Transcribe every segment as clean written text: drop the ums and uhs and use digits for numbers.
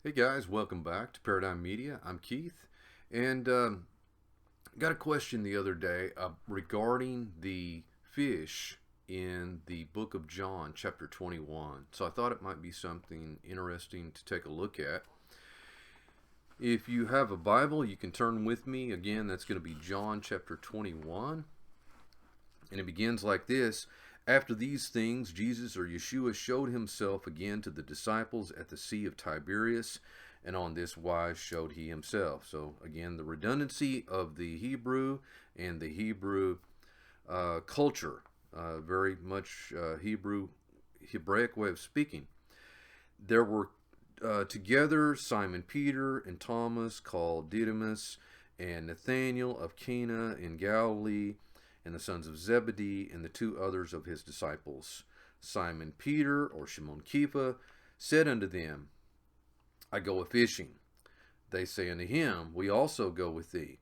Hey guys, welcome back to Paradigm Media. I'm Keith, and got a question the other day regarding the fish in the book of John, chapter 21. So I thought it might be something interesting to take a look at. If you have a Bible, you can turn with me. Again, that's going to be John chapter 21. And it begins like this. After these things, Jesus or Yeshua showed himself again to the disciples at the Sea of Tiberias, and on this wise showed he himself. So again, the redundancy of the Hebrew and the Hebrew culture, very much Hebraic way of speaking. There were together Simon Peter and Thomas, called Didymus, and Nathanael of Cana in Galilee, and the sons of Zebedee, and the two others of his disciples. Simon Peter, or Shimon Kepha, said unto them, I go a-fishing. They say unto him, We also go with thee.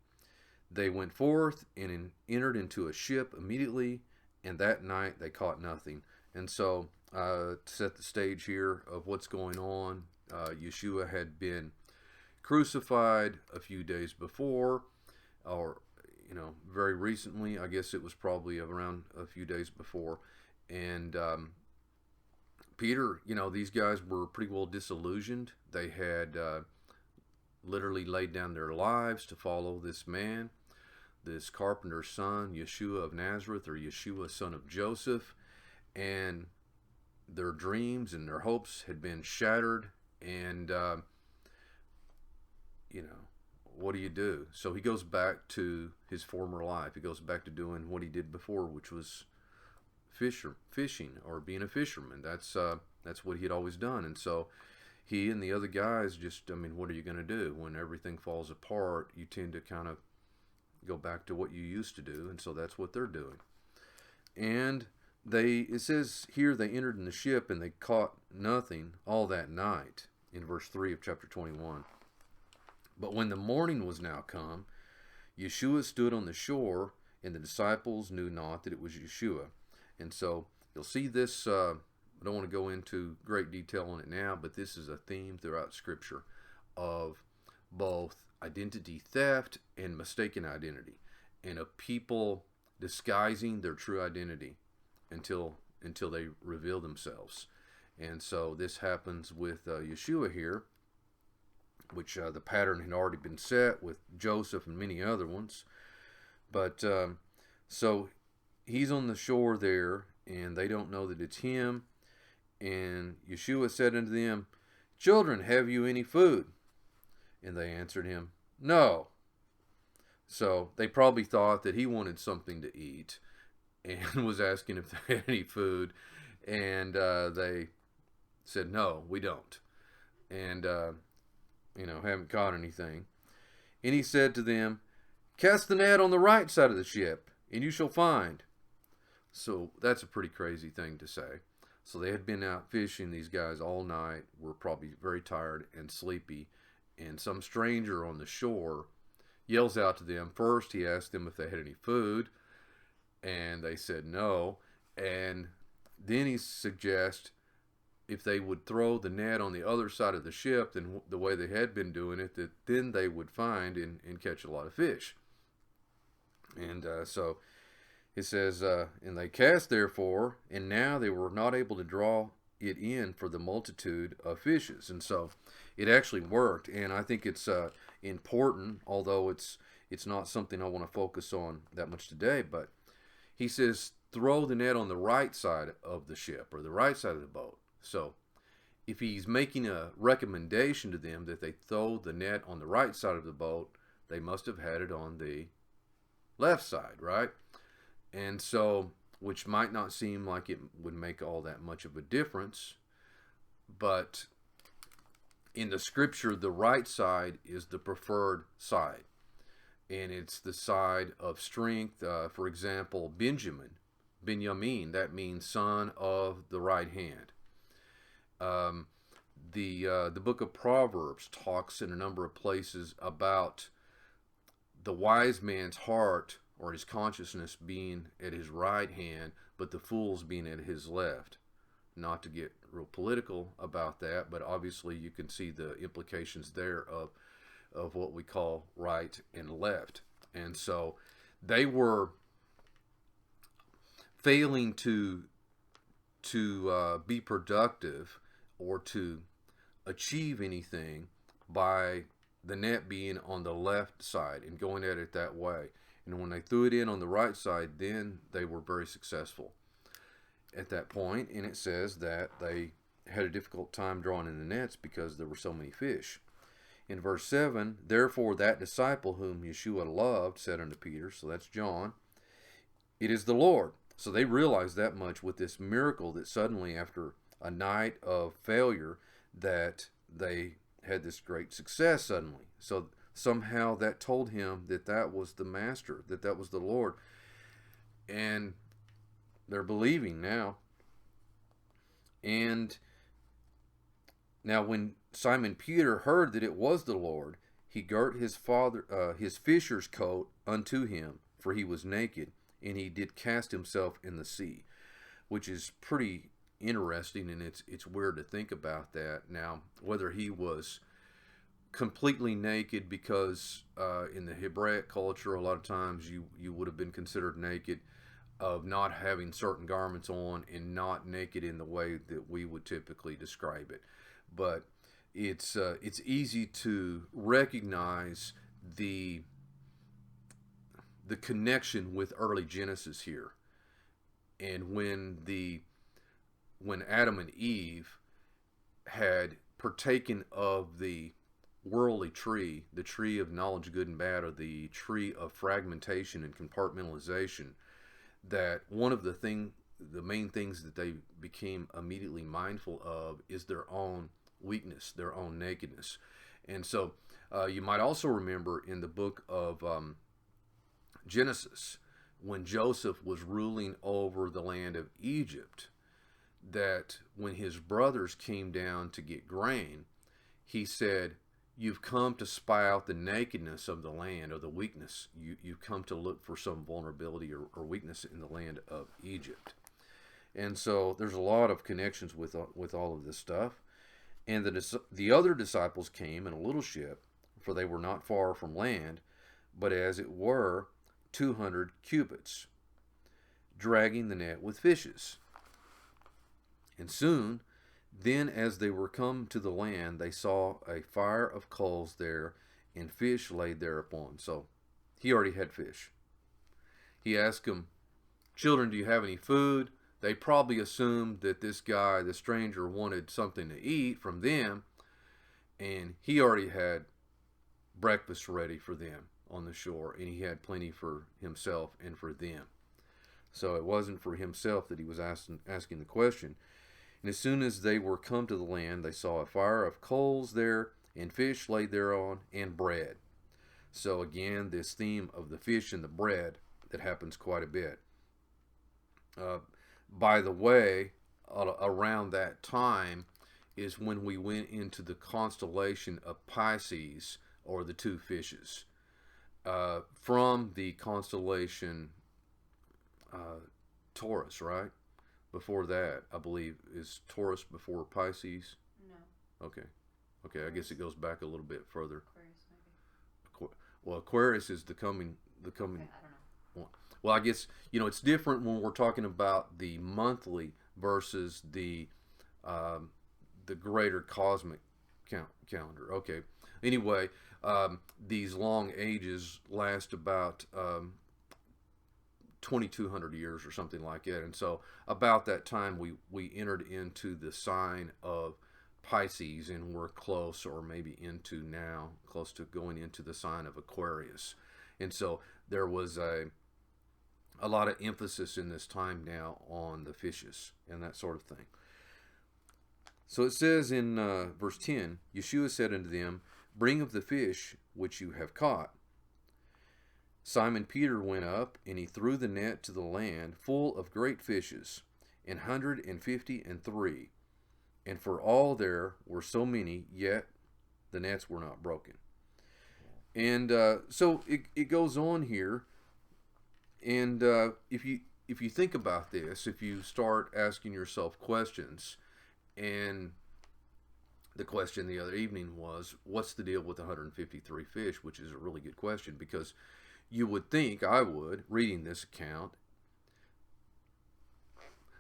They went forth and entered into a ship immediately, and that night they caught nothing. And so, to set the stage here of what's going on, Yeshua had been crucified a few days before, or very recently. I guess it was probably around a few days before. And Peter, these guys were pretty well disillusioned. They had literally laid down their lives to follow this man, this carpenter's son, Yeshua of Nazareth, or Yeshua, son of Joseph. And their dreams and their hopes had been shattered. And, what do you do? So he goes back to his former life. He goes back to doing what he did before, which was fishing or being a fisherman. That's what he had always done. And so he and the other guys just, what are you going to do? When everything falls apart, you tend to kind of go back to what you used to do. And so that's what they're doing. And it says here, they entered in the ship and they caught nothing all that night, in verse 3 of chapter 21. But when the morning was now come, Yeshua stood on the shore, and the disciples knew not that it was Yeshua. And so you'll see this, I don't want to go into great detail on it now, but this is a theme throughout Scripture of both identity theft and mistaken identity, and of people disguising their true identity until they reveal themselves. And so this happens with Yeshua here, which the pattern had already been set with Joseph and many other ones. But so he's on the shore there, and they don't know that it's him. And Yeshua said unto them, Children, have you any food? And they answered him, No. So they probably thought that he wanted something to eat and was asking if they had any food. And they said, No, we don't. And haven't caught anything. And he said to them, Cast the net on the right side of the ship, and you shall find. So that's a pretty crazy thing to say. So they had been out fishing, these guys, all night, were probably very tired and sleepy, and some stranger on the shore yells out to them. First, he asked them if they had any food, and they said no. And then he suggests if they would throw the net on the other side of the ship than the way they had been doing it, that then they would find and catch a lot of fish. And so it says, and they cast therefore, and now they were not able to draw it in for the multitude of fishes. And so it actually worked. And I think it's important, although it's not something I want to focus on that much today. But he says, throw the net on the right side of the ship, or the right side of the boat. So if he's making a recommendation to them that they throw the net on the right side of the boat, they must have had it on the left side, right? And so, which might not seem like it would make all that much of a difference, but in the Scripture, the right side is the preferred side. And it's the side of strength. For example, Benjamin, that means son of the right hand. The book of Proverbs talks in a number of places about the wise man's heart, or his consciousness, being at his right hand, but the fool's being at his left. not to get real political about that, but obviously you can see the implications there of what we call right and left. And so they were failing to be productive or to achieve anything by the net being on the left side and going at it that way. And when they threw it in on the right side, then they were very successful at that point. And it says that they had a difficult time drawing in the nets because there were so many fish. In verse 7, therefore that disciple whom Yeshua loved said unto Peter, so that's John, it is the Lord. So they realized that much with this miracle, that suddenly after a night of failure that they had this great success suddenly. So somehow that told him that that was the master, that that was the Lord. And they're believing now. And now when Simon Peter heard that it was the Lord, he girt his fisher's coat unto him, for he was naked, and he did cast himself in the sea, which is pretty interesting, and it's weird to think about that. Now, whether he was completely naked, because in the Hebraic culture, a lot of times you would have been considered naked, of not having certain garments on, and not naked in the way that we would typically describe it. But it's easy to recognize the connection with early Genesis here. And when Adam and Eve had partaken of the worldly tree, the tree of knowledge, good and bad, or the tree of fragmentation and compartmentalization, that one of the main things that they became immediately mindful of is their own weakness, their own nakedness. And so you might also remember in the book of Genesis, when Joseph was ruling over the land of Egypt, that when his brothers came down to get grain, he said, you've come to spy out the nakedness of the land, or the weakness. You've come to look for some vulnerability or weakness in the land of Egypt. And so there's a lot of connections with all of this stuff. And the other disciples came in a little ship, for they were not far from land, but as it were 200 cubits, dragging the net with fishes. And soon, then as they were come to the land, they saw a fire of coals there, and fish laid thereupon. So he already had fish. He asked them, children, do you have any food? They probably assumed that this guy, the stranger, wanted something to eat from them, and he already had breakfast ready for them on the shore, and he had plenty for himself and for them. So it wasn't for himself that he was asking the question. And as soon as they were come to the land, they saw a fire of coals there, and fish laid thereon, and bread. So again, this theme of the fish and the bread, that happens quite a bit. By the way, around that time is when we went into the constellation of Pisces, or the two fishes. From the constellation Taurus, right? Before that, I believe, is Taurus before Pisces? No. Okay. I guess it goes back a little bit further. Aquarius, maybe. Well, Aquarius is the coming. Okay, I don't know. One. Well, I guess, it's different when we're talking about the monthly versus the greater cosmic calendar. Okay. Anyway, these long ages last about 2,200 years or something like that. And so about that time we entered into the sign of Pisces, and we're close, or maybe close to going into the sign of Aquarius. And so there was a lot of emphasis in this time now on the fishes and that sort of thing. So it says in verse 10, Yeshua said unto them, bring of the fish which you have caught. Simon Peter went up, and he threw the net to the land, full of great fishes, 153. And for all there were so many, yet the nets were not broken. And so it goes on here. And if if you think about this, if you start asking yourself questions, and the question the other evening was, what's the deal with 153 fish? Which is a really good question, because you would think, I would, reading this account,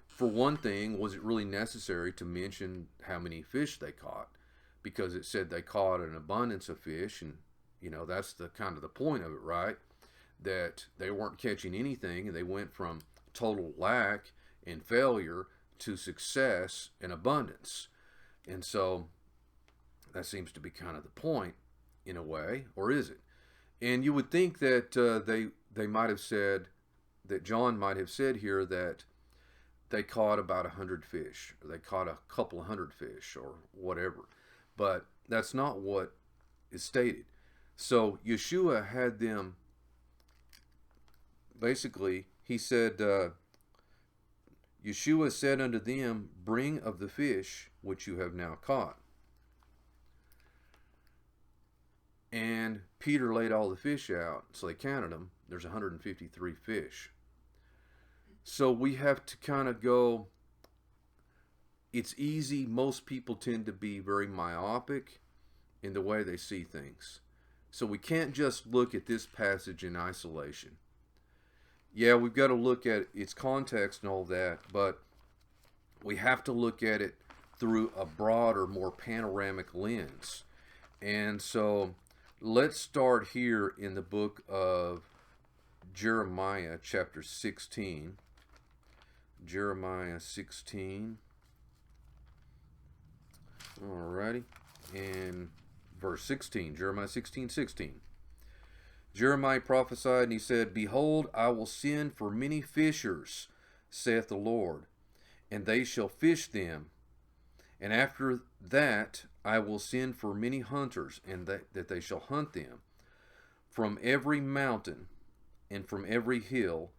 for one thing, was it really necessary to mention how many fish they caught? Because it said they caught an abundance of fish, and that's the kind of the point of it, right? That they weren't catching anything, and they went from total lack and failure to success and abundance. And so that seems to be kind of the point, in a way, or is it? And you would think that they might have said, that John might have said here, that they caught about 100 fish, or they caught a couple of hundred fish, or whatever. But that's not what is stated. So Yeshua had them, basically, he said, Yeshua said unto them, bring of the fish which you have now caught. And Peter laid all the fish out, so they counted them. There's 153 fish. So we have to kind of go, it's easy, most people tend to be very myopic in the way they see things. So we can't just look at this passage in isolation. Yeah, we've got to look at its context and all that, but we have to look at it through a broader, more panoramic lens. And so let's start here in the book of Jeremiah, chapter 16. Jeremiah 16. Alrighty. And verse 16. Jeremiah 16:16. Jeremiah prophesied, and he said, behold, I will send for many fishers, saith the Lord, and they shall fish them. And after that I will send for many hunters, and that they shall hunt them from every mountain and from every hill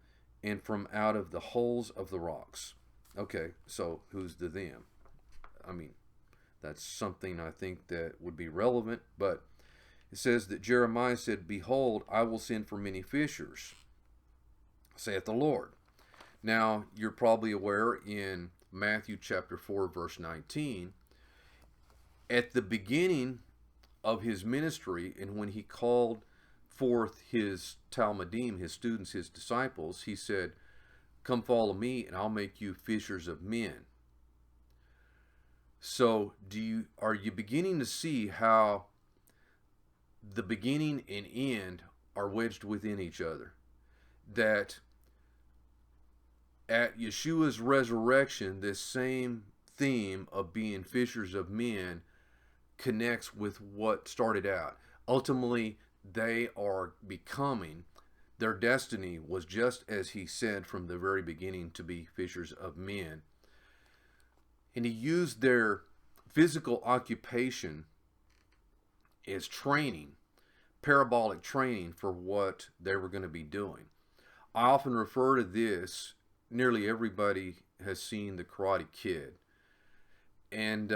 and from out of the holes of the rocks. Okay, so who's the them? I mean, that's something I think that would be relevant, but it says that Jeremiah said, behold, I will send for many fishers, saith the Lord. Now, you're probably aware in Matthew chapter 4, verse 19, at the beginning of his ministry, and when he called forth his talmidim, his students, his disciples, he said, come follow me and I'll make you fishers of men. So are you beginning to see how the beginning and end are wedged within each other? That at Yeshua's resurrection, this same theme of being fishers of men connects with what started out. Ultimately, they are becoming, their destiny was just as he said from the very beginning, to be fishers of men. And he used their physical occupation as training, parabolic training for what they were going to be doing. I often refer to this, nearly everybody has seen The Karate Kid. And,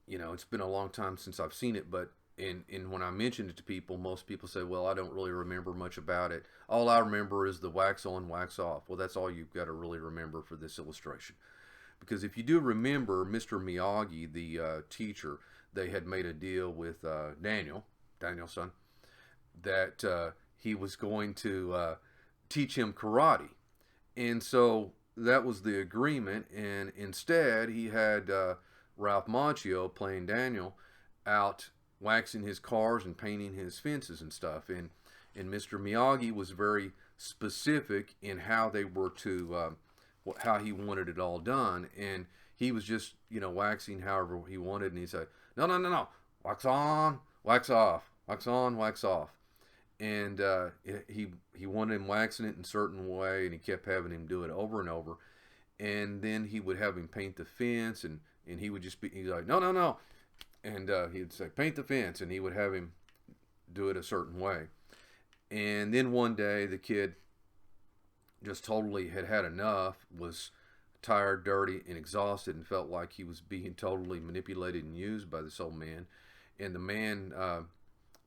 it's been a long time since I've seen it, but and when I mention it to people, most people say, well, I don't really remember much about it. All I remember is the wax on, wax off. Well, that's all you've got to really remember for this illustration. Because if you do remember, Mr. Miyagi, the teacher, they had made a deal with Daniel's son, that he was going to teach him karate. And so that was the agreement. And instead, he had Ralph Macchio playing Daniel out waxing his cars and painting his fences and stuff. And Mr. Miyagi was very specific in how they were to, how he wanted it all done. And he was just, waxing however he wanted. And he'd say, no, wax on, wax off, wax on, wax off. And he wanted him waxing it in a certain way, and he kept having him do it over and over. And then he would have him paint the fence, and he would just be, he's like, no. And he'd say, paint the fence, and he would have him do it a certain way. And then one day, the kid just totally had enough, was tired, dirty, and exhausted, and felt like he was being totally manipulated and used by this old man. And the man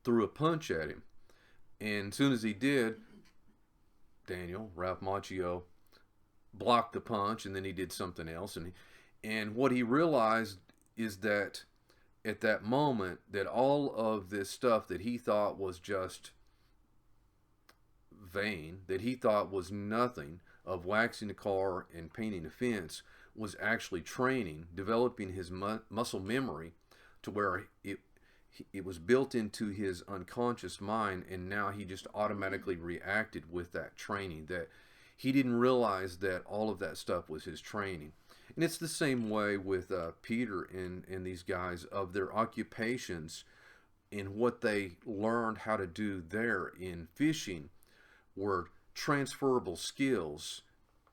threw a punch at him. And as soon as he did, Daniel, Ralph Macchio, blocked the punch, and then he did something else. And what he realized is that at that moment, that all of this stuff that he thought was just vain, that he thought was nothing, of waxing a car and painting a fence, was actually training, developing his muscle memory to where it was built into his unconscious mind, and now he just automatically reacted with that training, that he didn't realize that all of that stuff was his training. And it's the same way with Peter and these guys, of their occupations and what they learned how to do there in fishing were transferable skills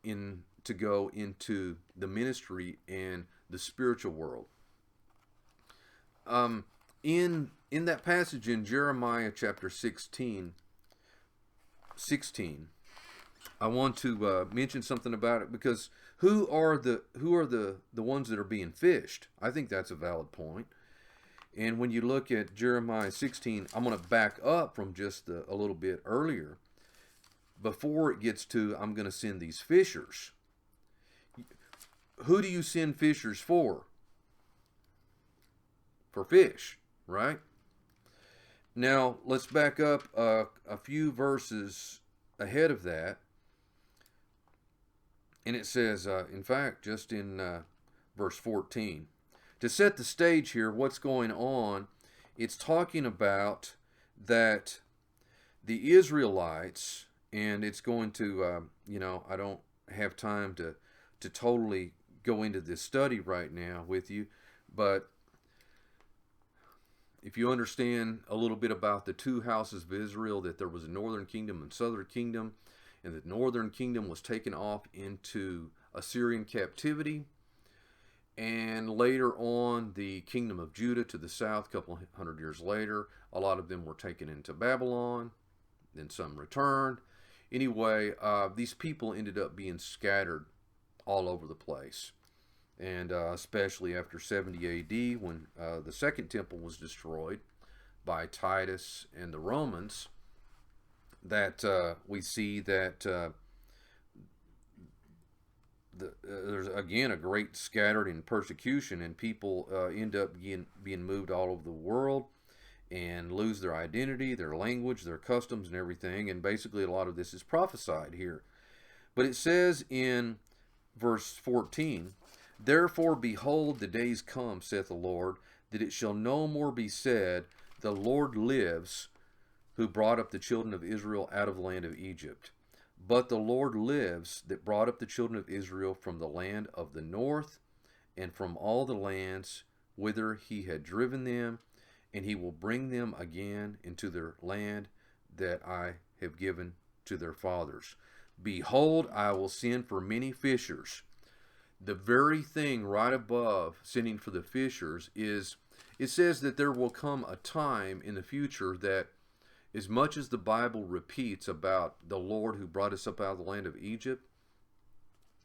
to go into the ministry and the spiritual world. In that passage in Jeremiah chapter 16, I want to mention something about it, because who are the ones that are being fished? I think that's a valid point. And when you look at Jeremiah 16, I'm going to back up from just a little bit earlier, before it gets to I'm going to send these fishers. Who do you send fishers for? For fish, right? Now let's back up a few verses ahead of that. And it says, in fact, just in verse 14, to set the stage here, what's going on, it's talking about that the Israelites, and it's going to, I don't have time to totally go into this study right now with you, but if you understand a little bit about the two houses of Israel, that there was a northern kingdom and southern kingdom, and the northern kingdom was taken off into Assyrian captivity, and later on the kingdom of Judah to the south, a couple hundred years later, a lot of them were taken into Babylon, then some returned. Anyway, these people ended up being scattered all over the place, and especially after 70 AD, when the second temple was destroyed by Titus and the Romans, that we see that there's again a great scattered in persecution, and people end up being moved all over the world and lose their identity, their language, their customs, and everything. And basically a lot of this is prophesied here. But it says in verse 14, therefore behold, the days come, saith the Lord, that it shall no more be said, the Lord lives, who brought up the children of Israel out of the land of Egypt. But the Lord lives, that brought up the children of Israel from the land of the north, and from all the lands whither he had driven them, and he will bring them again into their land that I have given to their fathers. Behold, I will send for many fishers. The very thing right above sending for the fishers is, it says that there will come a time in the future that, as much as the Bible repeats about the Lord who brought us up out of the land of Egypt,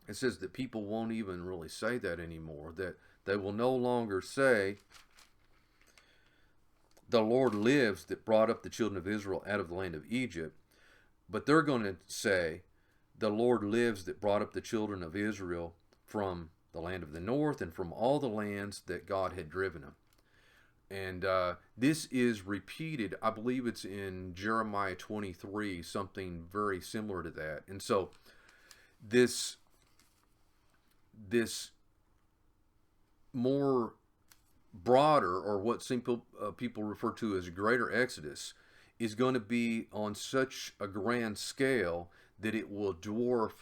it says that people won't even really say that anymore, that they will no longer say, the Lord lives, that brought up the children of Israel out of the land of Egypt, but they're going to say, the Lord lives, that brought up the children of Israel from the land of the north and from all the lands that God had driven them. And this is repeated, I believe it's in Jeremiah 23, something very similar to that. And so this more broader, or what simple people refer to as greater Exodus, is going to be on such a grand scale that it will dwarf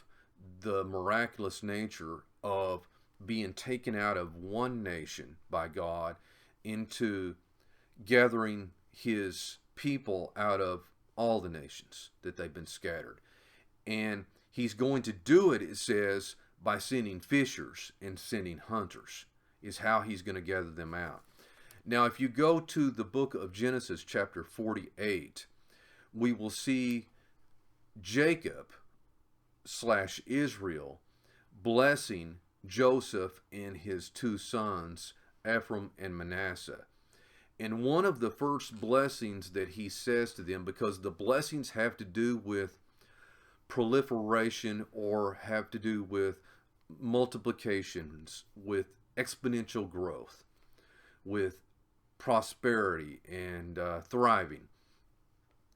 the miraculous nature of being taken out of one nation by God into gathering his people out of all the nations that they've been scattered. And he's going to do it, it says, by sending fishers and sending hunters, is how he's going to gather them out. Now, if you go to the book of Genesis chapter 48, we will see Jacob / Israel blessing Joseph and his two sons, Ephraim and Manasseh. And one of the first blessings that he says to them, because the blessings have to do with proliferation or have to do with multiplications, with exponential growth, with prosperity and thriving.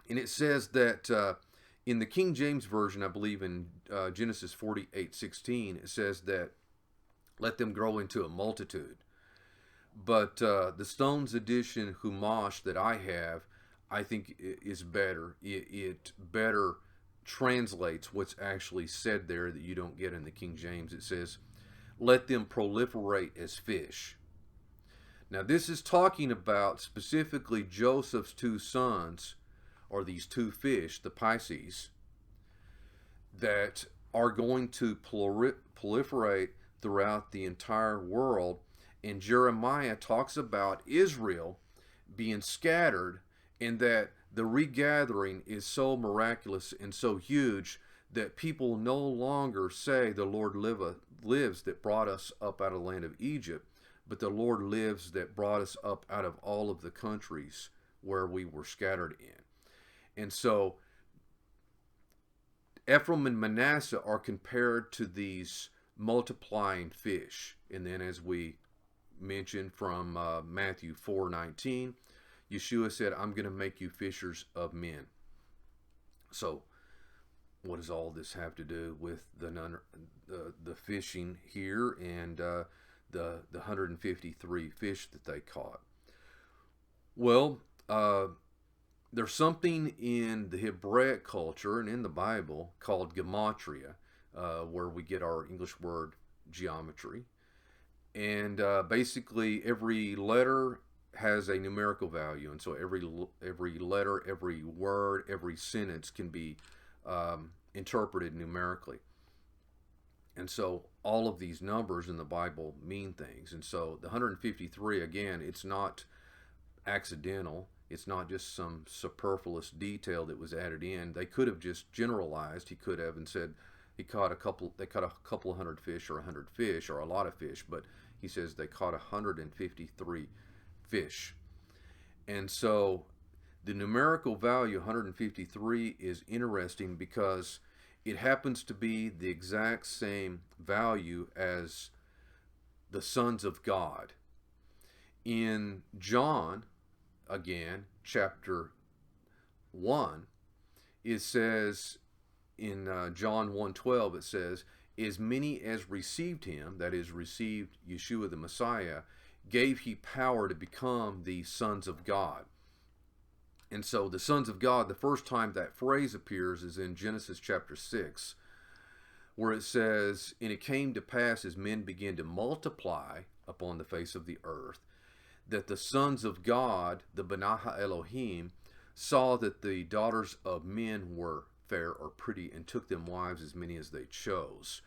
And it says that in the King James Version, I believe in Genesis 48:16, it says that let them grow into a multitude. But the Stones edition Humash that I have, I think is better. It better translates what's actually said there that you don't get in the King James. It says, let them proliferate as fish. Now, this is talking about specifically Joseph's two sons, or these two fish, the Pisces, that are going to proliferate throughout the entire world. And Jeremiah talks about Israel being scattered, and that the regathering is so miraculous and so huge that people no longer say the Lord lives that brought us up out of the land of Egypt, but the Lord lives that brought us up out of all of the countries where we were scattered in. And so Ephraim and Manasseh are compared to these multiplying fish. And then, as we mentioned from Matthew 4:19, Yeshua said, I'm going to make you fishers of men. So what does all this have to do with the fishing here and the 153 fish that they caught? Well, there's something in the Hebraic culture and in the Bible called gematria, where we get our English word geometry. And basically every letter has a numerical value, and so every letter, every word, every sentence can be interpreted numerically. And so all of these numbers in the Bible mean things. And so the 153, again, it's not accidental. It's not just some superfluous detail that was added in. They could have just generalized. He could have and said they caught a couple of hundred fish or 100 fish or a lot of fish, but he says they caught 153 fish. And so the numerical value 153 is interesting because it happens to be the exact same value as the sons of God. In John, again, chapter 1, it says in John 1:12, it says, as many as received him, that is, received Yeshua the Messiah, gave he power to become the sons of God. And so the sons of God, the first time that phrase appears is in Genesis chapter 6, where it says, and it came to pass as men began to multiply upon the face of the earth, that the sons of God, the Benah Elohim, saw that the daughters of men were fair or pretty and took them wives as many as they chose.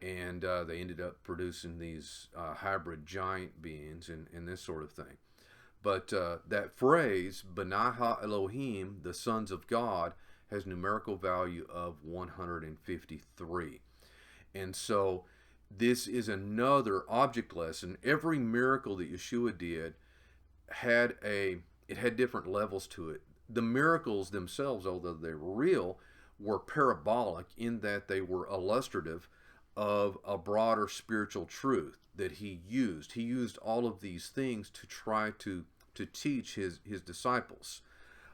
And they ended up producing these hybrid giant beings and this sort of thing. But that phrase, Benah Elohim, the sons of God, has numerical value of 153. And so this is another object lesson. Every miracle that Yeshua did had different levels to it. The miracles themselves, although they were real, were parabolic in that they were illustrative of a broader spiritual truth that he used. He used all of these things to try to teach his disciples.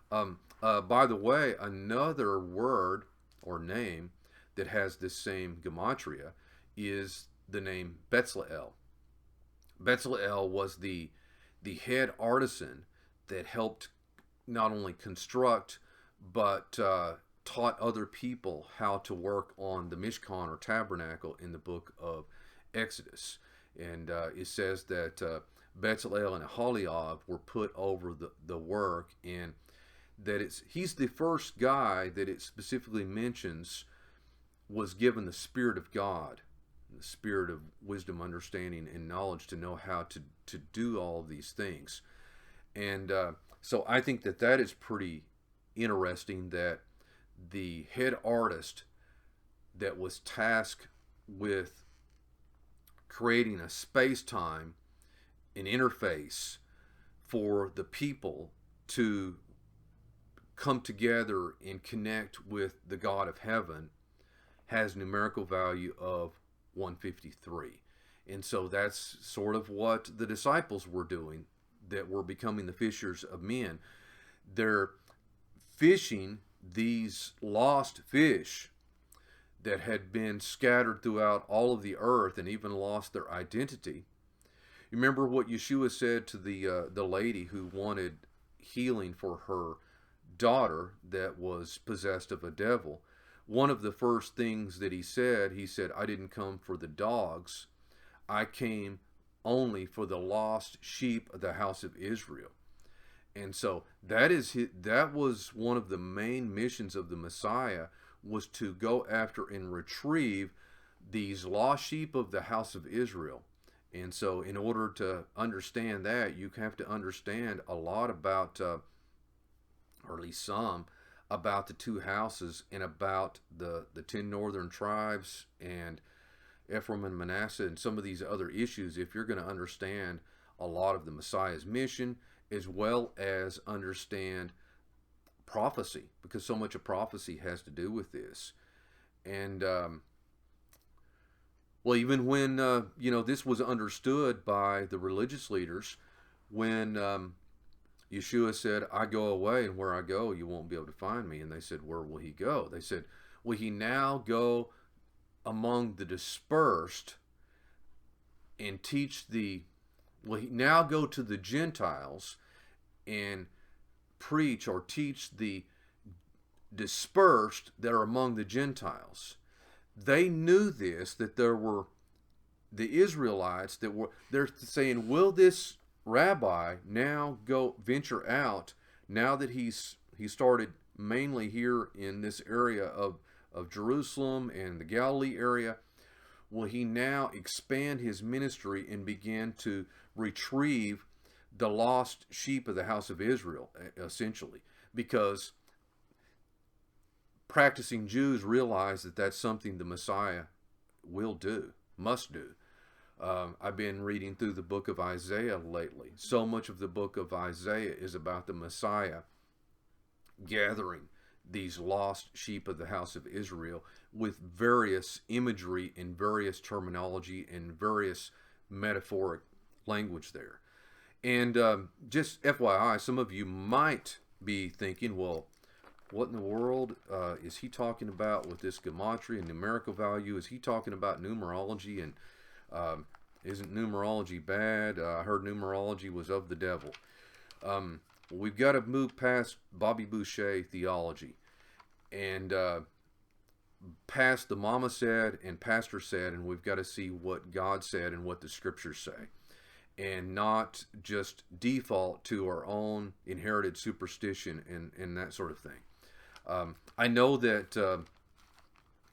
By the way, another word or name that has this same gematria is the name Bezalel. Bezalel was the head artisan that helped not only construct but taught other people how to work on the Mishkan or tabernacle in the book of Exodus. And it says that Bezalel and Aholiab were put over the work, and that he's the first guy that it specifically mentions was given the Spirit of God, the Spirit of wisdom, understanding, and knowledge to know how to do all of these things. And so I think that is pretty interesting, that the head artist that was tasked with creating a space-time, an interface for the people to come together and connect with the God of heaven, has numerical value of 153. And so that's sort of what the disciples were doing, that were becoming the fishers of men. They're fishing these lost fish that had been scattered throughout all of the earth and even lost their identity. You remember what Yeshua said to the lady who wanted healing for her daughter that was possessed of a devil. One of the first things that he said, I didn't come for the dogs. I came only for the lost sheep of the house of Israel. And so that was one of the main missions of the Messiah, was to go after and retrieve these lost sheep of the house of Israel. And so in order to understand that, you have to understand a lot about, or at least some, about the two houses and about the 10 northern tribes and Ephraim and Manasseh and some of these other issues, if you're going to understand a lot of the Messiah's mission, as well as understand prophecy, because so much of prophecy has to do with this. And well, even when this was understood by the religious leaders, when Yeshua said, I go away, and where I go you won't be able to find me. And they said, where will he go? They said, will he now go among the dispersed and will he now go to the Gentiles and preach or teach the dispersed that are among the Gentiles? They knew this, that there were the Israelites they're saying, will this rabbi now go venture out, now that he started mainly here in this area of Jerusalem and the Galilee area, will he now expand his ministry and begin to retrieve the lost sheep of the house of Israel, essentially? Because practicing Jews realize that that's something the Messiah must do. I've been reading through the book of Isaiah lately. So much of the book of Isaiah is about the Messiah gathering these lost sheep of the house of Israel, with various imagery and various terminology and various metaphoric language there. And just FYI, some of you might be thinking, well, what in the world is he talking about with this gematria and numerical value? Is he talking about numerology? And isn't numerology bad? I heard numerology was of the devil. We've got to move past Bobby Boucher theology and past the mama said and pastor said, and we've got to see what God said and what the scriptures say, and not just default to our own inherited superstition and that sort of thing. I know that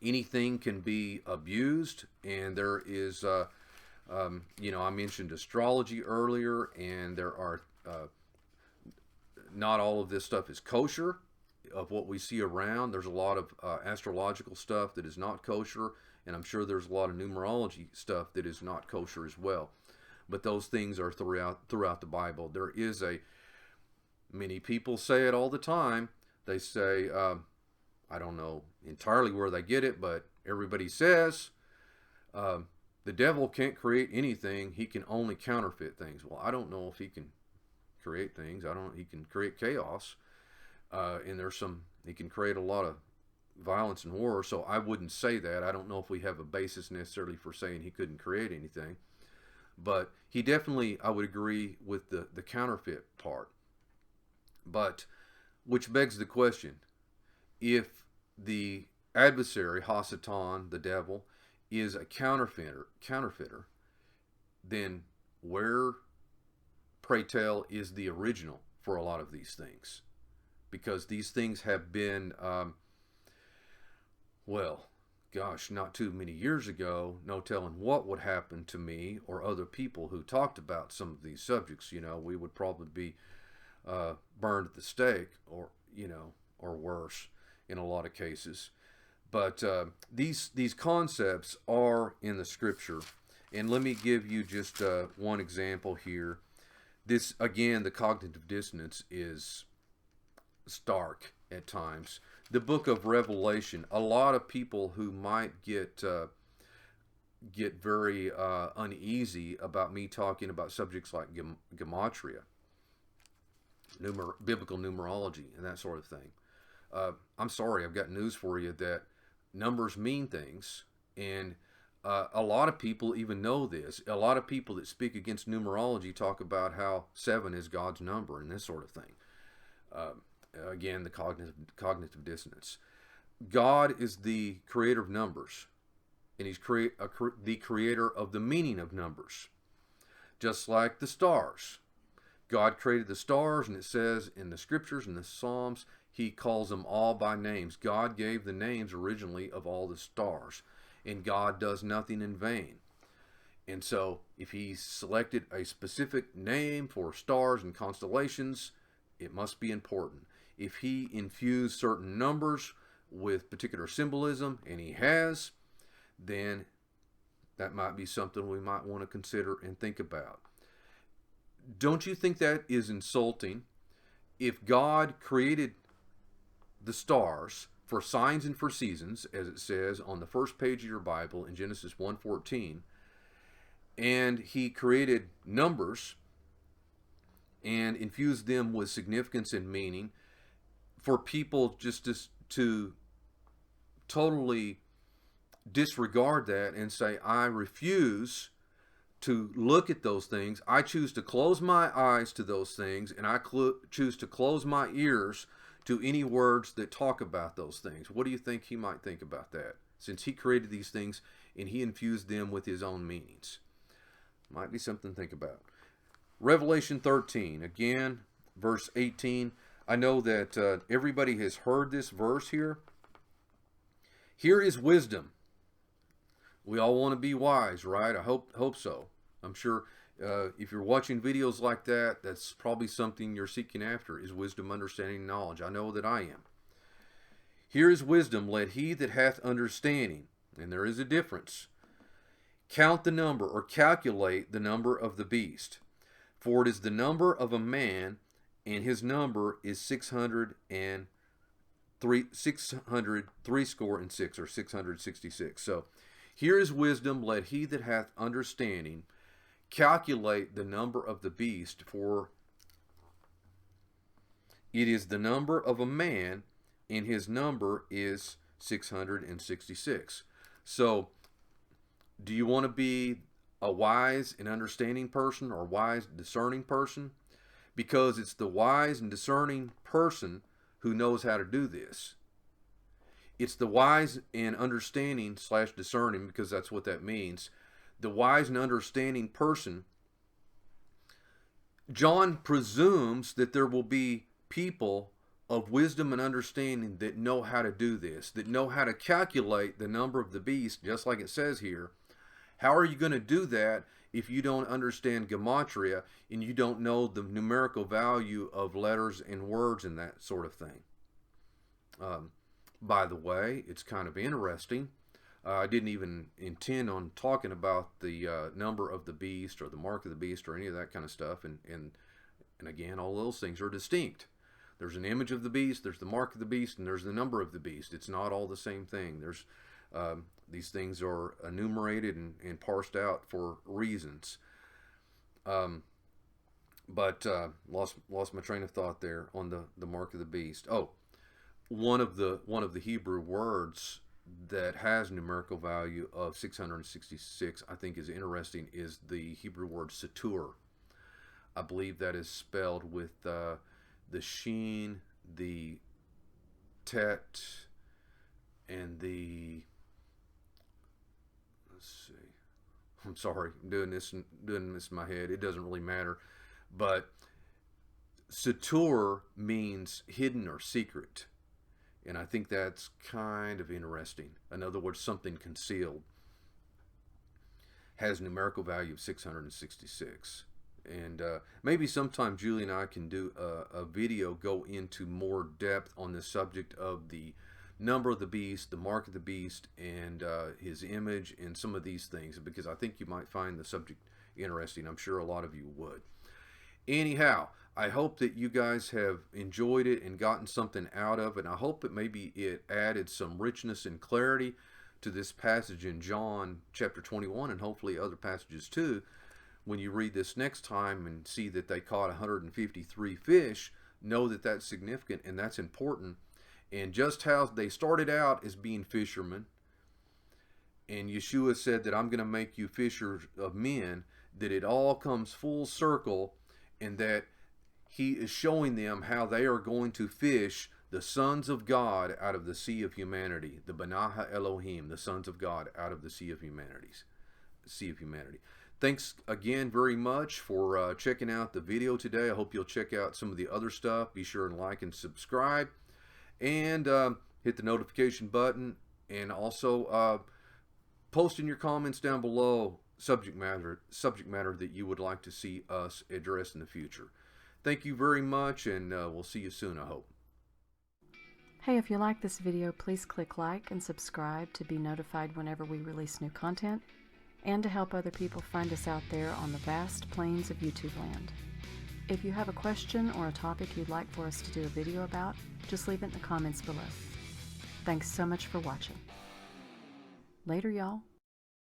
anything can be abused, and there is, I mentioned astrology earlier, and there are, not all of this stuff is kosher of what we see around. There's a lot of astrological stuff that is not kosher, and I'm sure there's a lot of numerology stuff that is not kosher as well. But those things are throughout the Bible. There is many people say it all the time. They say, I don't know entirely where they get it, but everybody says the devil can't create anything. He can only counterfeit things. Well, I don't know if he can create things. He can create chaos, and he can create a lot of violence and war. So I wouldn't say that. I don't know if we have a basis necessarily for saying he couldn't create anything. But he definitely, I would agree with the counterfeit part. But, which begs the question, if the adversary, Hasatan, the devil, is a counterfeiter, then where, pray tell, is the original for a lot of these things? Because these things have been, not too many years ago, no telling what would happen to me or other people who talked about some of these subjects. We would probably be burned at the stake, or worse in a lot of cases. But these concepts are in the scripture. And let me give you just one example here. This, again, the cognitive dissonance is stark at times. the book of Revelation. A lot of people who might get very uneasy about me talking about subjects like gematria, biblical numerology, and that sort of thing. I'm sorry, I've got news for you that numbers mean things, and a lot of people even know this. A lot of people that speak against numerology talk about how 7 is God's number and this sort of thing. Again, the cognitive dissonance. God is the creator of numbers, and He's the creator of the meaning of numbers. Just like the stars. God created the stars, and it says in the scriptures and the Psalms, He calls them all by names. God gave the names originally of all the stars, and God does nothing in vain. And so if He selected a specific name for stars and constellations, it must be important. If He infused certain numbers with particular symbolism, and He has, then that might be something we might want to consider and think about. Don't you think that is insulting? If God created the stars for signs and for seasons, as it says on the first page of your Bible in Genesis 1:14, and He created numbers and infused them with significance and meaning for people just to totally disregard that and say, I refuse to look at those things. I choose to close my eyes to those things, and I choose to close my ears to any words that talk about those things. What do you think He might think about that? Since He created these things and He infused them with His own meanings. Might be something to think about. Revelation 13, again, verse 18. I know that everybody has heard this verse here. Here is wisdom. We all want to be wise, right? I hope so. I'm sure if you're watching videos like that, that's probably something you're seeking after, is wisdom, understanding, and knowledge. I know that I am. Here is wisdom, let he that hath understanding, and there is a difference, count the number or calculate the number of the beast. For it is the number of a man, and his number is 666, or 666. So, here is wisdom, let he that hath understanding calculate the number of the beast, for it is the number of a man, and his number is 666. So, do you want to be a wise and understanding person, or wise, discerning person? Because it's the wise and discerning person who knows how to do this. It's the wise and understanding / discerning, because that's what that means. The wise and understanding person, John presumes that there will be people of wisdom and understanding that know how to do this, that know how to calculate the number of the beast, just like it says here. How are you going to do that if you don't understand gematria and you don't know the numerical value of letters and words and that sort of thing? By the way, it's kind of interesting. I didn't even intend on talking about the number of the beast or the mark of the beast or any of that kind of stuff. And again, all those things are distinct. There's an image of the beast, there's the mark of the beast, and there's the number of the beast. It's not all the same thing. There's these things are enumerated and parsed out for reasons. But lost my train of thought there on the mark of the beast. Oh, one of the Hebrew words that has numerical value of 666, I think is interesting, is the Hebrew word satur. I believe that is spelled with the sheen, the tet, and the, let's see, I'm sorry, I'm doing this in my head. It doesn't really matter. But satur means hidden or secret. And I think that's kind of interesting. In other words, something concealed has numerical value of 666. And maybe sometime Julie and I can do a video, go into more depth on the subject of the number of the beast, the mark of the beast, and his image, and some of these things, because I think you might find the subject interesting. I'm sure a lot of you would. Anyhow, I hope that you guys have enjoyed it and gotten something out of it. And I hope that maybe it added some richness and clarity to this passage in John chapter 21, and hopefully other passages too. When you read this next time and see that they caught 153 fish, know that that's significant and that's important. And just how they started out as being fishermen, and Yeshua said that I'm going to make you fishers of men, that it all comes full circle, and that he is showing them how they are going to fish the sons of God out of the sea of humanity, the Banaha Elohim, the sons of God out of the sea of humanity. Thanks again very much for checking out the video today. I hope you'll check out some of the other stuff. Be sure and like and subscribe, and hit the notification button, and also post in your comments down below subject matter that you would like to see us address in the future. Thank you very much, and we'll see you soon, I hope. Hey, if you like this video, please click like and subscribe to be notified whenever we release new content, and to help other people find us out there on the vast plains of YouTube land. If you have a question or a topic you'd like for us to do a video about, just leave it in the comments below. Thanks so much for watching. Later, y'all.